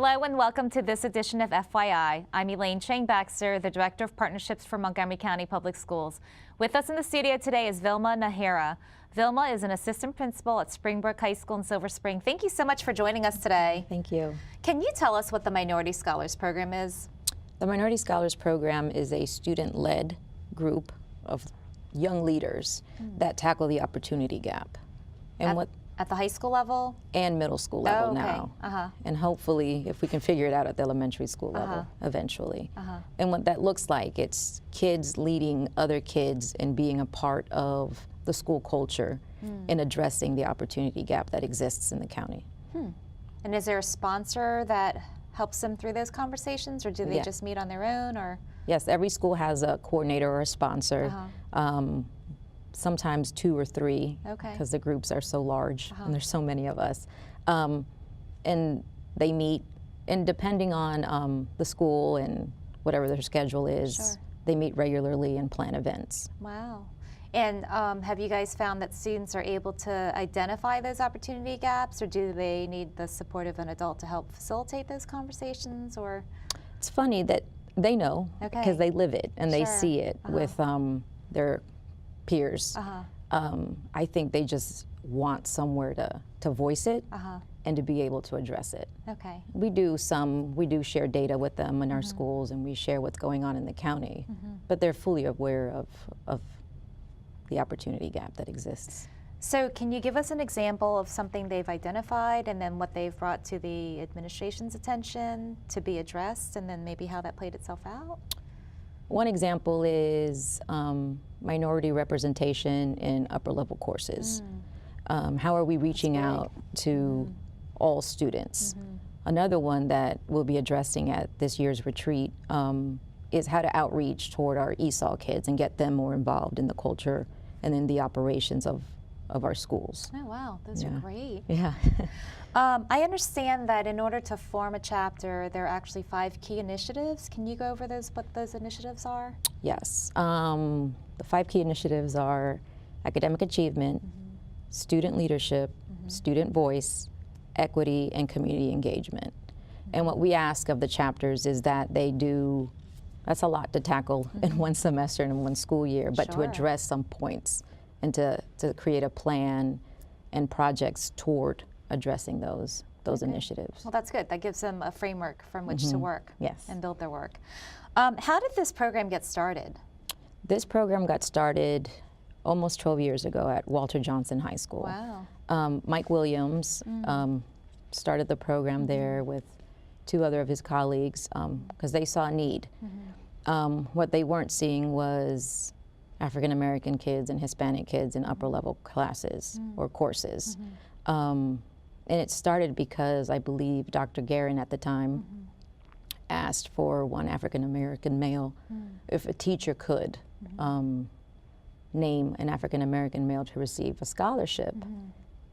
Hello and welcome to this edition of FYI. I'm Elaine Chang-Baxter, the Director of Partnerships for Montgomery County Public Schools. With us in the studio today is Vilma Najera. Vilma is an assistant principal at Springbrook High School in Silver Spring. Thank you so much for joining us today. Thank you. Can you tell us what the Minority Scholars Program is? The Minority Scholars Program is a student-led group of young leaders that tackle the opportunity gap. And At the high school level? And middle school level now. And hopefully, if we can figure it out at the elementary school level eventually. And what that looks like, it's kids leading other kids and being a part of the school culture in addressing the opportunity gap that exists in the county. And is there a sponsor that helps them through those conversations, or do they just meet on their own? Or yes, every school has a coordinator or a sponsor. Sometimes 2 or 3, because the groups are so large and there's so many of us. And they meet, and depending on the school and whatever their schedule is, they meet regularly and plan events. Wow. And have you guys found that students are able to identify those opportunity gaps, or do they need the support of an adult to help facilitate those conversations? Or it's funny that they know because they live it and they see it with their peers. I think they just want somewhere to voice it and to be able to address it. We do share data with them in our schools, and we share what's going on in the county, but they're fully aware of the opportunity gap that exists. So can you give us an example of something they've identified and then what they've brought to the administration's attention to be addressed, and then maybe how that played itself out? One example is minority representation in upper level courses. How are we reaching out to all students? Another one that we'll be addressing at this year's retreat is how to outreach toward our ESOL kids and get them more involved in the culture and in the operations of our schools. Oh wow, those are great. Yeah. I understand that in order to form a chapter, there are actually 5 key initiatives. Can you go over what those initiatives are? Yes. The 5 key initiatives are academic achievement, student leadership, student voice, equity, and community engagement. And what we ask of the chapters is that they do, that's a lot to tackle in one semester and in one school year, but to address some points and to create a plan and projects toward addressing those initiatives. Well, that's good. That gives them a framework from which to work and build their work. How did this program get started? This program got started almost 12 years ago at Walter Johnson High School. Wow. Mike Williams started the program there with 2 other of his colleagues because they saw a need. What they weren't seeing was African American kids and Hispanic kids in upper level classes or courses. And it started because I believe Dr. Guerin at the time asked for one African American male if a teacher could name an African American male to receive a scholarship,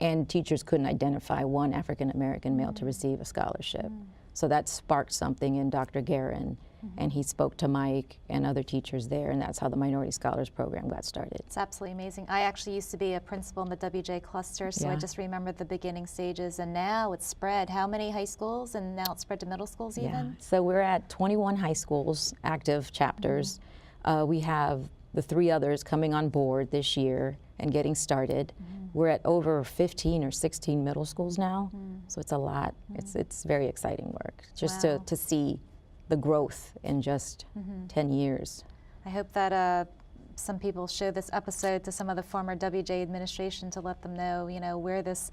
and teachers couldn't identify one African American male to receive a scholarship. So that sparked something in Dr. Guerin, and he spoke to Mike and other teachers there, and that's how the Minority Scholars Program got started. It's absolutely amazing. I actually used to be a principal in the WJ cluster, so I just remember the beginning stages, and now it's spread. How many high schools, and now it's spread to middle schools even? So we're at 21 high schools, active chapters. We have the 3 others coming on board this year and getting started. We're at over 15 or 16 middle schools now, so it's a lot. It's very exciting work, just to see the growth in just 10 years. I hope that some people show this episode to some of the former WJ administration to let them know, where this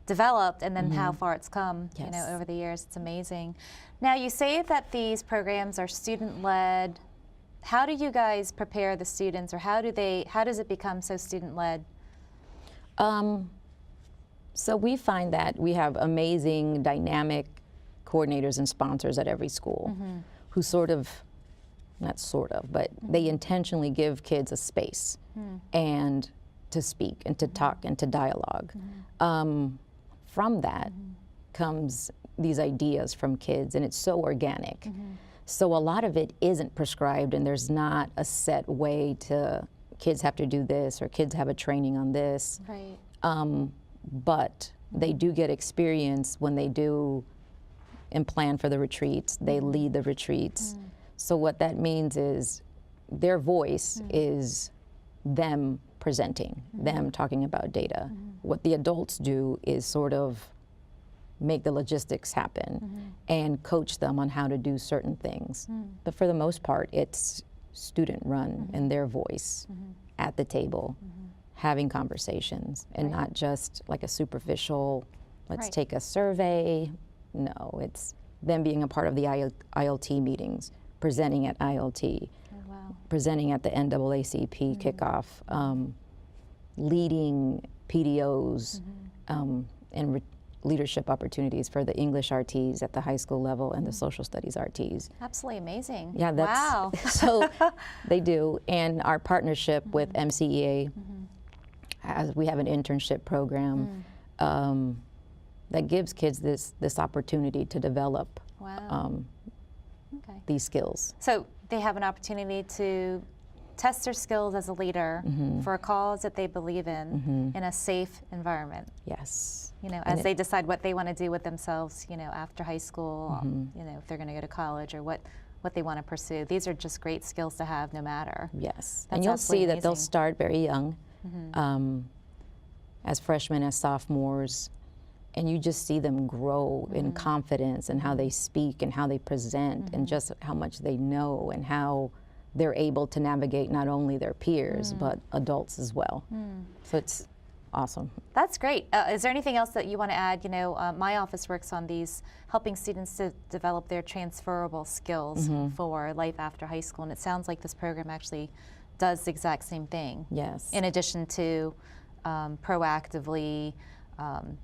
developed and then how far it's come, over the years. It's amazing. Now, you say that these programs are student-led. How do you guys prepare the students, or how does it become so student-led? So we find that we have amazing, dynamic coordinators and sponsors at every school who but they intentionally give kids a space and to speak and to talk and to dialogue. From that comes these ideas from kids, and it's so organic. So a lot of it isn't prescribed, and there's not a set way to, kids have to do this or kids have a training on this. But they do get experience when they do and plan for the retreats. They lead the retreats. So what that means is their voice is them presenting, them talking about data. What the adults do is sort of make the logistics happen and coach them on how to do certain things. But for the most part, it's student run and their voice at the table, having conversations, and not just like a superficial, let's take a survey. No, it's them being a part of the ILT meetings, presenting at ILT, presenting at the NAACP kickoff, leading PDOs and leadership opportunities for the English RTs at the high school level and the social studies RTs. Absolutely amazing. Yeah, that's, wow. So they do. And our partnership with MCEA, we have an internship program that gives kids this opportunity to develop these skills. So they have an opportunity to test their skills as a leader for a cause that they believe in a safe environment. Yes. You know, as they decide what they want to do with themselves, you know, after high school, you know, if they're going to go to college or what they want to pursue. These are just great skills to have no matter. Yes. That's and you'll see that they'll amazing. start very young, as freshmen, as sophomores, and you just see them grow in confidence and how they speak and how they present and just how much they know and how they're able to navigate not only their peers but adults as well. So it's awesome. That's great. Is there anything else that you want to add? You know, my office works on these, helping students to develop their transferable skills for life after high school, and it sounds like this program actually does the exact same thing. Yes. In addition to proactively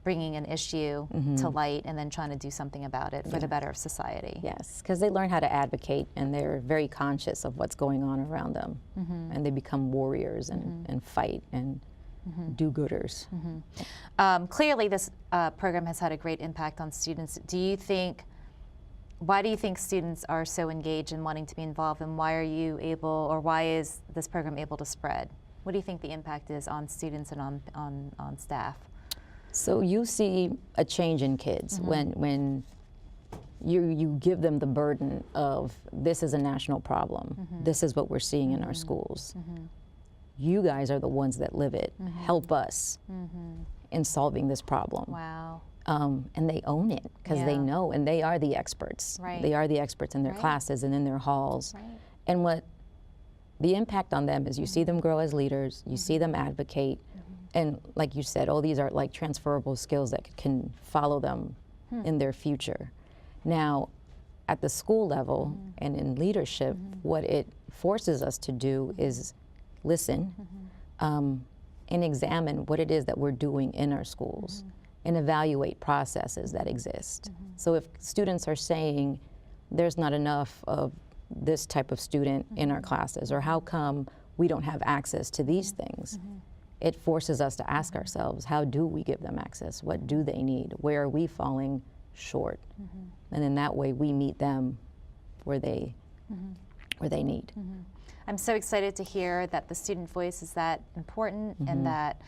bringing an issue to light and then trying to do something about it for the better of society. Yes, because they learn how to advocate and they're very conscious of what's going on around them, and they become warriors and fight and do-gooders. Clearly this program has had a great impact on students. Why do you think students are so engaged in wanting to be involved, and why are you able, or why is this program able to spread? What do you think the impact is on students and on staff? So you see a change in kids when you give them the burden of, this is a national problem, this is what we're seeing in our schools. You guys are the ones that live it. Help us in solving this problem. Wow. And they own it because they know, and they are the experts. Right. They are the experts in their classes and in their halls. Right. And what the impact on them is, you see them grow as leaders, you see them advocate, and like you said, these are like transferable skills that can follow them in their future. Now, at the school level and in leadership, what it forces us to do is listen and examine what it is that we're doing in our schools and evaluate processes that exist. So if students are saying there's not enough of this type of student in our classes, or how come we don't have access to these things, it forces us to ask ourselves, how do we give them access? What do they need? Where are we falling short? And in that way, we meet them where they need. I'm so excited to hear that the student voice is that important, and that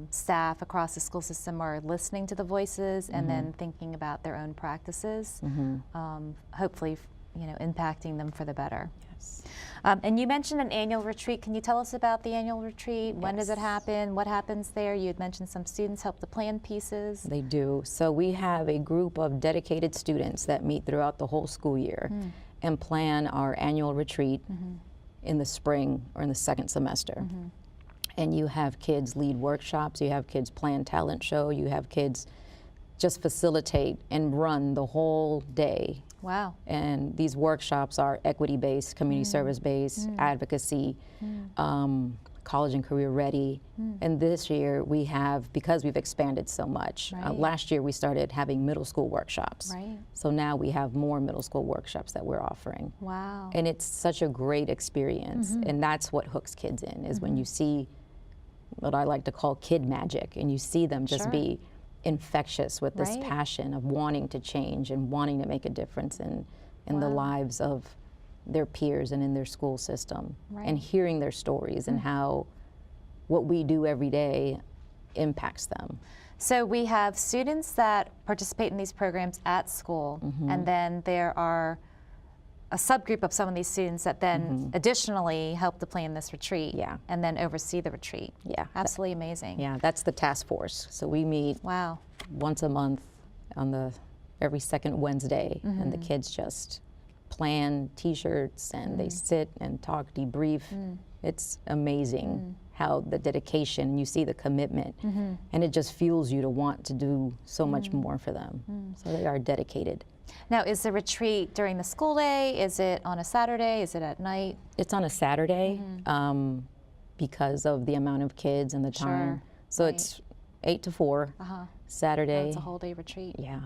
staff across the school system are listening to the voices and then thinking about their own practices, hopefully, you know, impacting them for the better. Yes. And you mentioned an annual retreat. Can you tell us about the annual retreat? When does it happen? What happens there? You had mentioned some students help to plan pieces. They do. So we have a group of dedicated students that meet throughout the whole school year and plan our annual retreat in the spring or in the second semester. And you have kids lead workshops, you have kids plan talent show, you have kids just facilitate and run the whole day. Wow. And these workshops are equity-based, community service-based, advocacy, college and career ready. And this year we have, because we've expanded so much, last year we started having middle school workshops. Right. So now we have more middle school workshops that we're offering. Wow. And it's such a great experience. And that's what hooks kids in, is when you see what I like to call kid magic, and you see them just be infectious with this passion of wanting to change and wanting to make a difference in the lives of their peers and in their school system, and hearing their stories and how what we do every day impacts them. So we have students that participate in these programs at school, and then there are a subgroup of some of these students that then additionally help to plan this retreat and then oversee the retreat. Yeah. Absolutely amazing. Yeah, that's the task force. So we meet once a month on every second Wednesday, and the kids just plan T-shirts and they sit and talk, debrief. It's amazing how the dedication, you see the commitment, and it just fuels you to want to do so much more for them. So they are dedicated. Now, is the retreat during the school day? Is it on a Saturday? Is it at night? It's on a Saturday because of the amount of kids and the time. So it's 8 to 4, Saturday. It's a whole day retreat. Yeah.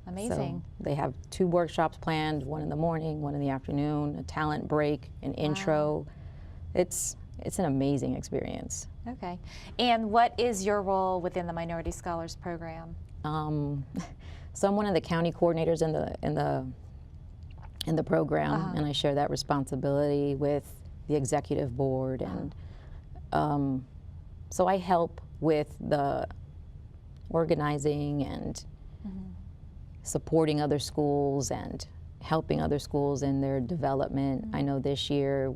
Amazing. So they have 2 workshops planned, one in the morning, one in the afternoon, a talent break, an intro. It's an amazing experience. Okay. And what is your role within the Minority Scholars Program? So I'm one of the county coordinators in the program, and I share that responsibility with the executive board, and so I help with the organizing and supporting other schools and helping other schools in their development. I know this year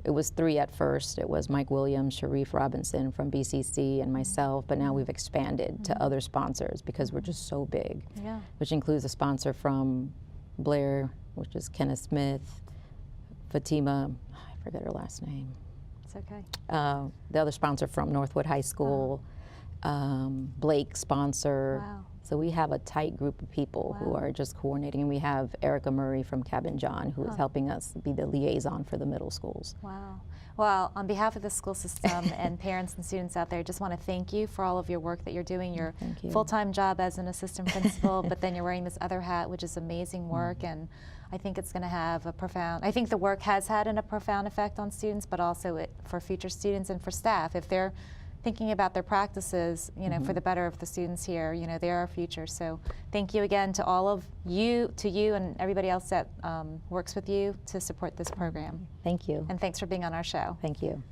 it was 3 at first. It was Mike Williams, Sharif Robinson from BCC, and myself, but now we've expanded to other sponsors because we're just so big, which includes a sponsor from Blair, which is Kenneth Smith, Fatima, I forget her last name. It's okay. The other sponsor from Northwood High School, Blake sponsor. Wow. So we have a tight group of people who are just coordinating, and we have Erica Murray from Cabin John who is helping us be the liaison for the middle schools. Wow. Well, on behalf of the school system and parents and students out there, I just want to thank you for all of your work that you're doing, your full-time job as an assistant principal, but then you're wearing this other hat, which is amazing work, and I think it's going to have I think the work has had a profound effect on students, but also for future students and for staff. If they're thinking about their practices, for the better of the students here, they're our future. So thank you again to all of you, and everybody else that works with you to support this program. Thank you. And thanks for being on our show. Thank you.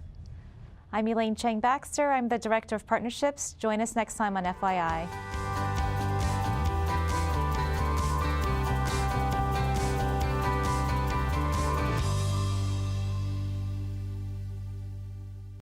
I'm Elaine Chang Baxter. I'm the Director of Partnerships. Join us next time on FYI.